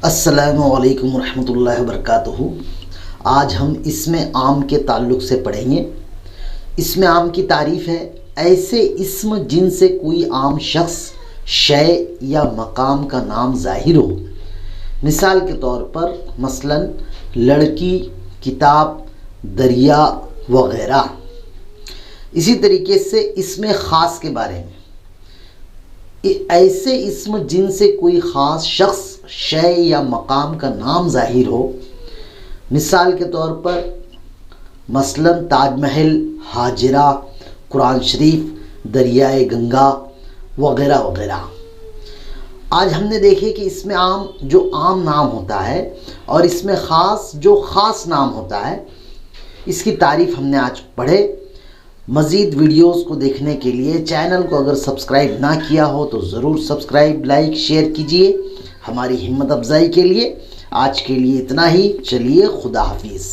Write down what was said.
السلام علیکم ورحمۃ اللہ وبرکاتہ۔ آج ہم اسم عام کے تعلق سے پڑھیں گے۔ اسم عام کی تعریف ہے: ایسے اسم جن سے کوئی عام شخص، شے یا مقام کا نام ظاہر ہو۔ مثال کے طور پر مثلاً لڑکی، کتاب، دریا وغیرہ۔ اسی طریقے سے اسم خاص کے بارے میں: ایسے اسم جن سے کوئی خاص شخص، شے یا مقام کا نام ظاہر ہو۔ مثال کے طور پر مثلاً تاج محل، ہاجرہ، قرآن شریف، دریائے گنگا وغیرہ وغیرہ۔ آج ہم نے دیکھے کہ اسم عام جو عام نام ہوتا ہے اور اسم خاص جو خاص نام ہوتا ہے، اس کی تعریف ہم نے آج پڑھے۔ مزید ویڈیوز کو دیکھنے کے لیے چینل کو اگر سبسکرائب نہ کیا ہو تو ضرور سبسکرائب، لائک، شیئر کیجئے ہماری ہمت افزائی کے لیے۔ آج کے لیے اتنا ہی، چلیے خدا حافظ۔